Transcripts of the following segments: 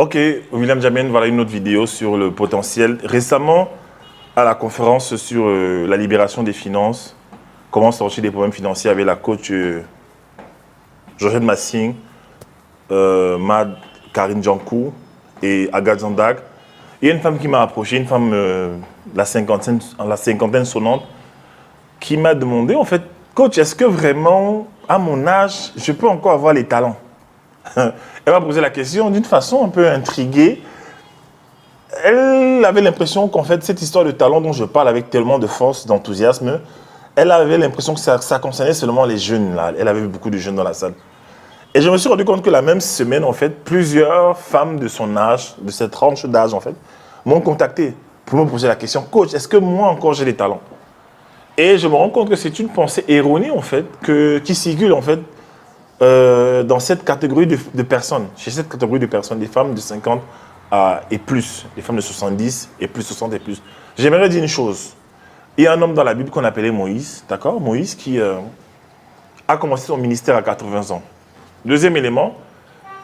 Ok, William Jamen, voilà une autre vidéo sur le potentiel. Récemment, à la conférence sur la libération des finances, comment sortir des problèmes financiers avec la coach Georgette Massing, Mad Karine Jankou et Agathe Zandag. Il y a une femme qui m'a approché, une femme la cinquantaine sonnante, qui m'a demandé, en fait, coach, est-ce que vraiment, à mon âge, je peux encore avoir les talents? Elle m'a posé la question d'une façon un peu intriguée. Elle avait l'impression qu'en fait, cette histoire de talent dont je parle avec tellement de force, d'enthousiasme, elle avait l'impression que ça concernait seulement les jeunes. Là. Elle avait vu beaucoup de jeunes dans la salle. Et je me suis rendu compte que la même semaine, en fait, plusieurs femmes de son âge, de cette tranche d'âge, en fait, m'ont contacté pour me poser la question, coach, est-ce que moi encore j'ai des talents? Et je me rends compte que c'est une pensée erronée, en fait, qui circule, en fait, dans cette catégorie de personnes. Chez cette catégorie de personnes, des femmes de 50 et plus, des femmes de 70 et plus, 60 et plus. J'aimerais dire une chose. Il y a un homme dans la Bible qu'on appelait Moïse, d'accord? Moïse qui a commencé son ministère à 80 ans. Deuxième élément,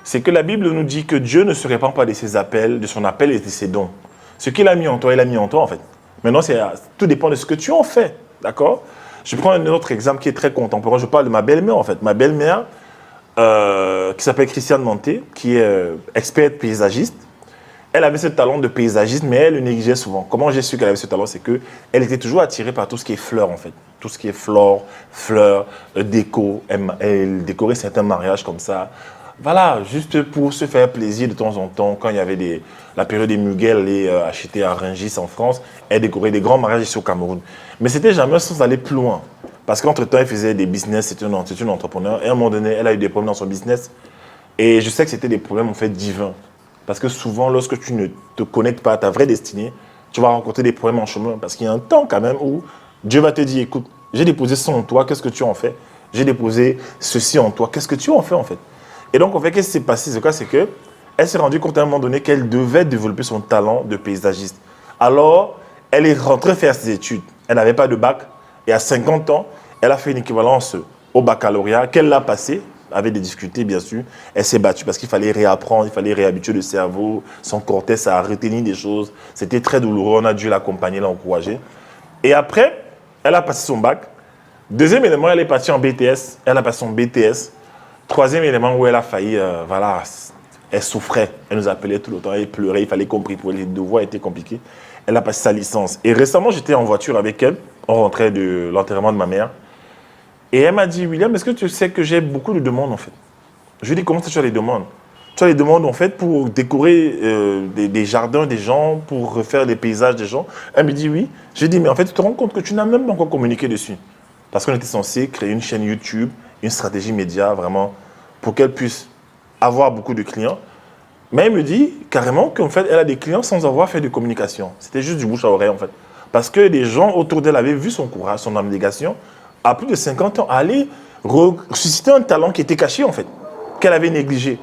c'est que la Bible nous dit que Dieu ne se répand pas de ses appels, de son appel et de ses dons. Ce qu'il a mis en toi, il a mis en toi, en fait. Maintenant, tout dépend de ce que tu en fais, d'accord? Je prends un autre exemple qui est très contemporain. Je parle de ma belle-mère, en fait. Ma belle-mère, qui s'appelle Christiane Manté, qui est experte paysagiste. Elle avait ce talent de paysagiste, mais elle le négligeait souvent. Comment j'ai su qu'elle avait ce talent? C'est qu'elle était toujours attirée par tout ce qui est fleurs, en fait. Tout ce qui est fleurs, déco. Elle décorait certains mariages comme ça. Voilà, juste pour se faire plaisir de temps en temps. Quand il y avait la période des muguets, elle allait acheter à Rungis en France. Elle décorait des grands mariages ici au Cameroun. Mais c'était jamais sans aller plus loin. Parce qu'entre-temps, elle faisait des business, c'était une entrepreneur. Et à un moment donné, elle a eu des problèmes dans son business. Et je sais que c'était des problèmes en fait divins. Parce que souvent, lorsque tu ne te connectes pas à ta vraie destinée, tu vas rencontrer des problèmes en chemin. Parce qu'il y a un temps quand même où Dieu va te dire, écoute, j'ai déposé ça en toi, qu'est-ce que tu en fais? J'ai déposé ceci en toi, qu'est-ce que tu en fais en fait? Et donc, en fait, qu'est-ce qui s'est passé? Ce cas, c'est qu'elle s'est rendue compte à un moment donné qu'elle devait développer son talent de paysagiste. Alors, elle est rentrée faire ses études. Elle n'avait pas de bac. Et à 50 ans, elle a fait une équivalence au baccalauréat qu'elle l'a passé, avec des difficultés bien sûr. Elle s'est battue parce qu'il fallait réapprendre, il fallait réhabituer le cerveau, son cortex à retenir des choses. C'était très douloureux, on a dû l'accompagner, l'encourager. Et après, elle a passé son bac. Deuxième élément, elle est partie en BTS, elle a passé son BTS. Troisième élément où elle a failli, voilà, elle souffrait, elle nous appelait tout le temps, elle pleurait, il fallait comprendre, pour les devoirs étaient compliqués. Elle a passé sa licence. Et récemment, j'étais en voiture avec elle, on rentrait de l'enterrement de ma mère. Et elle m'a dit, William, est-ce que tu sais que j'ai beaucoup de demandes en fait? Je lui ai dit, comment ça tu as les demandes? Tu as les demandes en fait pour décorer des jardins des gens, pour refaire les paysages des gens? Elle me dit oui. J'ai dit, mais en fait, tu te rends compte que tu n'as même pas encore communiqué dessus. Parce qu'on était censé créer une chaîne YouTube, une stratégie média vraiment, pour qu'elle puisse avoir beaucoup de clients. Mais elle me dit carrément qu'en fait, elle a des clients sans avoir fait de communication. C'était juste du bouche à oreille en fait. Parce que les gens autour d'elle avaient vu son courage, son abnégation, à plus de 50 ans, à aller ressusciter un talent qui était caché en fait, qu'elle avait négligé.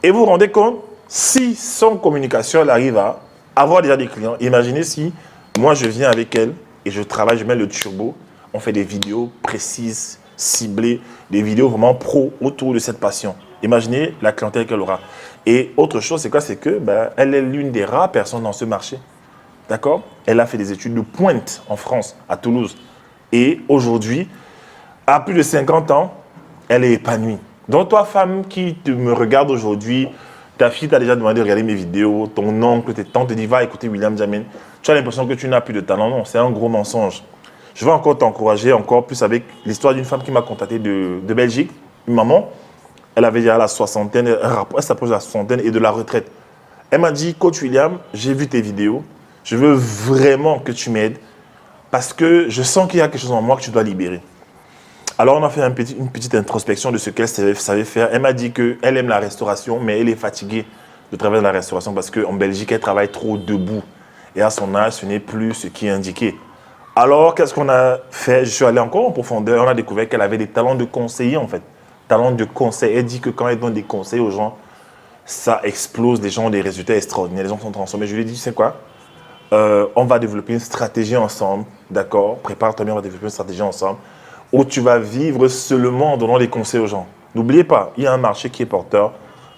Et vous vous rendez compte, si sans communication, elle arrive à avoir déjà des clients, imaginez si moi je viens avec elle et je travaille, je mets le turbo, on fait des vidéos précises, ciblées, des vidéos vraiment pro autour de cette passion. Imaginez la clientèle qu'elle aura. Et autre chose, c'est quoi? C'est que elle est l'une des rares personnes dans ce marché. D'accord? Elle a fait des études de pointe en France, à Toulouse. Et aujourd'hui, à plus de 50 ans, elle est épanouie. Donc toi, femme qui me regarde aujourd'hui, ta fille t'a déjà demandé de regarder mes vidéos, ton oncle, tes tantes te disent va écouter William Jamen. Tu as l'impression que tu n'as plus de talent. Non, c'est un gros mensonge. Je vais encore t'encourager encore plus avec l'histoire d'une femme qui m'a contacté de Belgique, une maman. Elle avait déjà la soixantaine, elle s'approche de la soixantaine et de la retraite. Elle m'a dit, coach William, j'ai vu tes vidéos, je veux vraiment que tu m'aides parce que je sens qu'il y a quelque chose en moi que tu dois libérer. Alors on a fait une petite introspection de ce qu'elle savait faire. Elle m'a dit qu'elle aime la restauration, mais elle est fatiguée de travailler dans la restauration parce qu'en Belgique, elle travaille trop debout. Et à son âge, ce n'est plus ce qui est indiqué. Alors, qu'est-ce qu'on a fait? Je suis allé encore en profondeur. On a découvert qu'elle avait des talents de conseiller, en fait. Talents de conseil. Elle dit que quand elle donne des conseils aux gens, ça explose. Les gens ont des résultats extraordinaires. Les gens sont transformés. Je lui ai dit, tu sais quoi? On va développer une stratégie ensemble. D'accord? Prépare-toi bien, on va développer une stratégie ensemble où tu vas vivre seulement en donnant des conseils aux gens. N'oubliez pas, il y a un marché qui est porteur.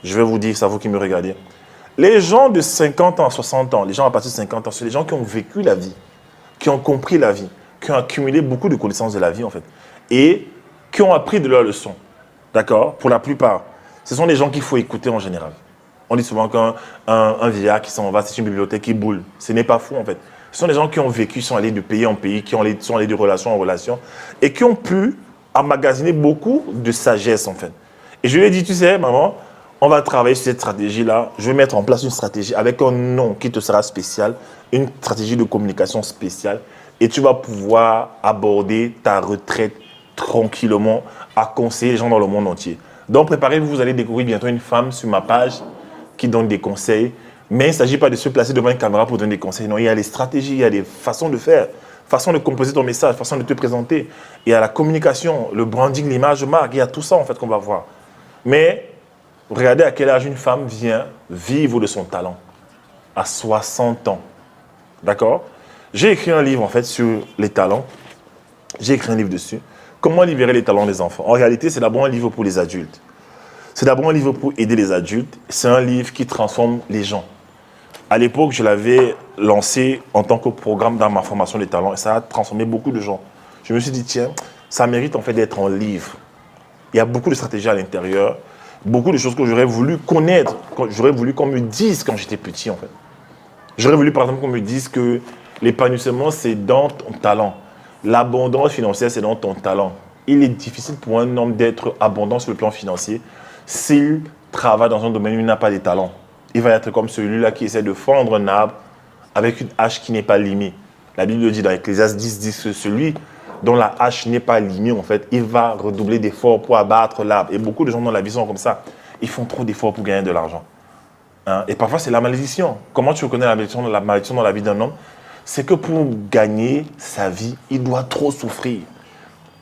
Je vais vous dire, c'est à vous qui me regardez. Les gens de 50 ans à 60 ans, les gens à partir de 50 ans, c'est les gens qui ont vécu la vie, qui ont compris la vie, qui ont accumulé beaucoup de connaissances de la vie, en fait, et qui ont appris de leurs leçons. D'accord? Pour la plupart. Ce sont les gens qu'il faut écouter en général. On dit souvent qu'un vieillard qui s'en va, c'est une bibliothèque qui boule. Ce n'est pas fou, en fait. Ce sont des gens qui ont vécu, sont allés de pays en pays, sont allés de relation en relation, et qui ont pu emmagasiner beaucoup de sagesse, en fait. Et je lui ai dit, tu sais, maman, on va travailler sur cette stratégie-là. Je vais mettre en place une stratégie avec un nom qui te sera spécial, une stratégie de communication spéciale, et tu vas pouvoir aborder ta retraite tranquillement à conseiller les gens dans le monde entier. Donc, préparez-vous, vous allez découvrir bientôt une femme sur ma page qui donne des conseils. Mais il ne s'agit pas de se placer devant une caméra pour donner des conseils. Non, il y a des stratégies, il y a des façons de faire, façon de composer ton message, façon de te présenter. Il y a la communication, le branding, l'image de marque. Il y a tout ça, en fait, qu'on va voir. Mais regardez à quel âge une femme vient vivre de son talent. À 60 ans. D'accord? J'ai écrit un livre, en fait, sur les talents. J'ai écrit un livre dessus. Comment libérer les talents des enfants? En réalité, c'est d'abord un livre pour les adultes. C'est d'abord un livre pour aider les adultes. C'est un livre qui transforme les gens. À l'époque, je l'avais lancé en tant que programme dans ma formation des talents et ça a transformé beaucoup de gens. Je me suis dit, tiens, ça mérite en fait d'être en livre. Il y a beaucoup de stratégies à l'intérieur, beaucoup de choses que j'aurais voulu connaître, j'aurais voulu qu'on me dise quand j'étais petit en fait. J'aurais voulu par exemple qu'on me dise que l'épanouissement c'est dans ton talent. L'abondance financière c'est dans ton talent. Il est difficile pour un homme d'être abondant sur le plan financier s'il travaille dans un domaine où il n'a pas de talent. Il va être comme celui-là qui essaie de fendre un arbre avec une hache qui n'est pas limée. La Bible dit dans Ecclésiaste 10, dit que celui dont la hache n'est pas limée, en fait, il va redoubler d'efforts pour abattre l'arbre. Et beaucoup de gens dans la vie sont comme ça. Ils font trop d'efforts pour gagner de l'argent. Hein? Et parfois, c'est la malédiction. Comment tu reconnais la malédiction dans la vie d'un homme? C'est que pour gagner sa vie, il doit trop souffrir.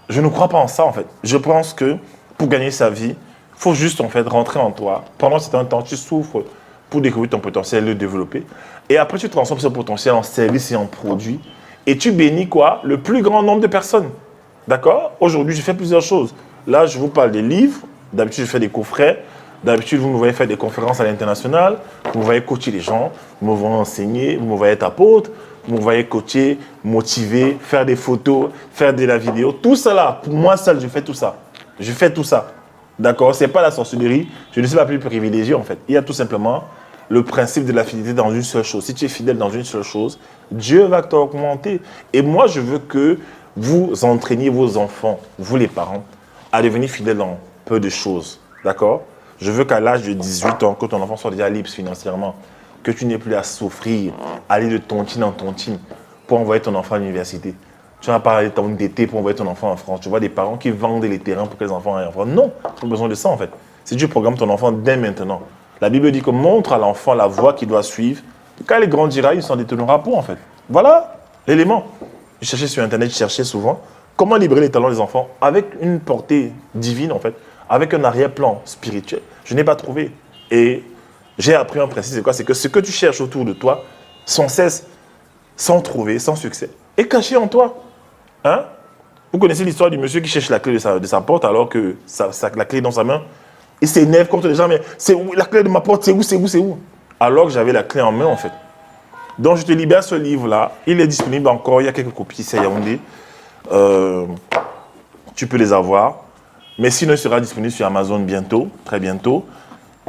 Je ne crois pas en ça, en fait. Je pense que pour gagner sa vie, il faut juste, en fait, rentrer en toi. Pendant un certain temps, tu souffres pour découvrir ton potentiel, le développer. Et après, tu transformes ce potentiel en service et en produit. Et tu bénis quoi? Le plus grand nombre de personnes. D'accord? Aujourd'hui, je fais plusieurs choses. Là, je vous parle des livres. D'habitude, je fais des coffrets. D'habitude, vous me voyez faire des conférences à l'international. Vous me voyez coacher les gens. Vous me voyez enseigner. Vous me voyez être apôtre. Vous me voyez coacher, motiver, faire des photos, faire de la vidéo. Tout cela, pour moi seul, je fais tout ça. Je fais tout ça. D'accord? Ce n'est pas la sorcellerie. Je ne suis pas plus privilégié, en fait. Il y a tout simplement le principe de la fidélité dans une seule chose. Si tu es fidèle dans une seule chose, Dieu va t'augmenter. Et moi, je veux que vous entraîniez vos enfants, vous les parents, à devenir fidèles dans peu de choses. D'accord? Je veux qu'à l'âge de 18 ans, que ton enfant soit déjà libre financièrement, que tu n'aies plus à souffrir, aller de tontine en tontine pour envoyer ton enfant à l'université. Tu n'as pas d'été pour envoyer ton enfant en France. Tu vois des parents qui vendent les terrains pour que les enfants aillent en France. Non, tu n'as pas besoin de ça en fait. Si tu programmes ton enfant dès maintenant, la Bible dit que montre à l'enfant la voie qu'il doit suivre. Quand il grandira, il ne s'en détournera pas en fait. Voilà l'élément. Je cherchais sur Internet, je cherchais souvent comment libérer les talents des enfants avec une portée divine en fait, avec un arrière-plan spirituel. Je n'ai pas trouvé. Et j'ai appris un principe, c'est quoi? C'est que ce que tu cherches autour de toi, sans cesse, sans trouver, sans succès, est caché en toi. Hein? Vous connaissez l'histoire du monsieur qui cherche la clé de sa porte alors que la clé est dans sa main. Il s'énerve contre les gens, mais c'est où la clé de ma porte? C'est où? Alors que j'avais la clé en main, en fait. Donc, je te libère ce livre-là. Il est disponible encore. Il y a quelques copies ici à Yaoundé. Tu peux les avoir. Mais sinon, il sera disponible sur Amazon bientôt, très bientôt.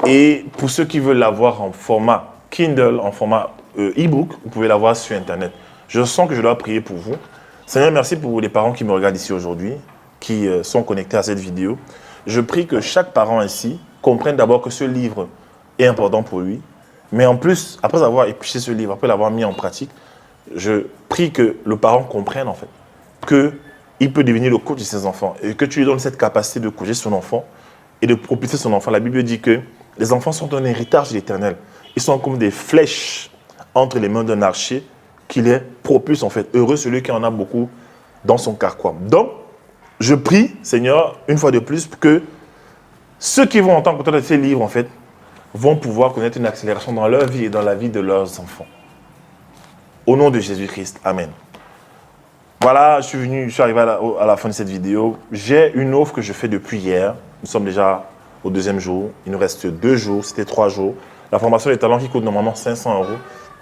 Et pour ceux qui veulent l'avoir en format Kindle, en format e-book, vous pouvez l'avoir sur Internet. Je sens que je dois prier pour vous. Seigneur, merci pour les parents qui me regardent ici aujourd'hui, qui sont connectés à cette vidéo. Je prie que chaque parent ici comprenne d'abord que ce livre est important pour lui. Mais en plus, après avoir épluché ce livre, après l'avoir mis en pratique, je prie que le parent comprenne en fait qu'il peut devenir le coach de ses enfants et que tu lui donnes cette capacité de coacher son enfant et de propulser son enfant. La Bible dit que les enfants sont un héritage de l'Éternel. Ils sont comme des flèches entre les mains d'un archer qui les propulse en fait. Heureux celui qui en a beaucoup dans son carquois. Donc, je prie, Seigneur, une fois de plus, que ceux qui vont entendre peut-être ces livres, en fait, vont pouvoir connaître une accélération dans leur vie et dans la vie de leurs enfants. Au nom de Jésus-Christ. Amen. Voilà, je suis arrivé à la fin de cette vidéo. J'ai une offre que je fais depuis hier. Nous sommes déjà au 2e jour. Il nous reste 2 jours, c'était 3 jours. La formation des talents qui coûte normalement 500 €,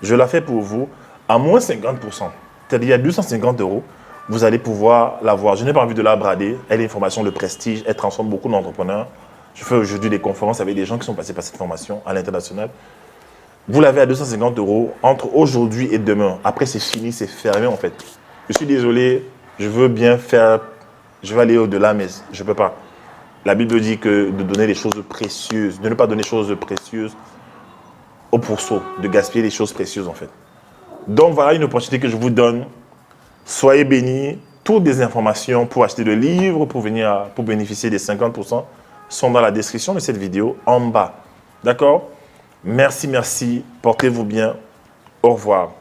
je la fais pour vous à moins 50%. C'est-à-dire, il y a 250 €, vous allez pouvoir l'avoir. Je n'ai pas envie de la brader. Elle est une formation de prestige. Elle transforme beaucoup d'entrepreneurs. Je fais aujourd'hui des conférences avec des gens qui sont passés par cette formation à l'international. Vous l'avez à 250 € entre aujourd'hui et demain. Après, c'est fini, c'est fermé en fait. Je suis désolé, je veux bien faire, je vais aller au-delà, mais je ne peux pas. La Bible dit que de donner des choses précieuses, de ne pas donner des choses précieuses au pourceau, de gaspiller les choses précieuses en fait. Donc voilà une opportunité que je vous donne. Soyez bénis. Toutes les informations pour acheter le livre, pour bénéficier des 50% sont dans la description de cette vidéo en bas. D'accord? Merci, merci. Portez-vous bien. Au revoir.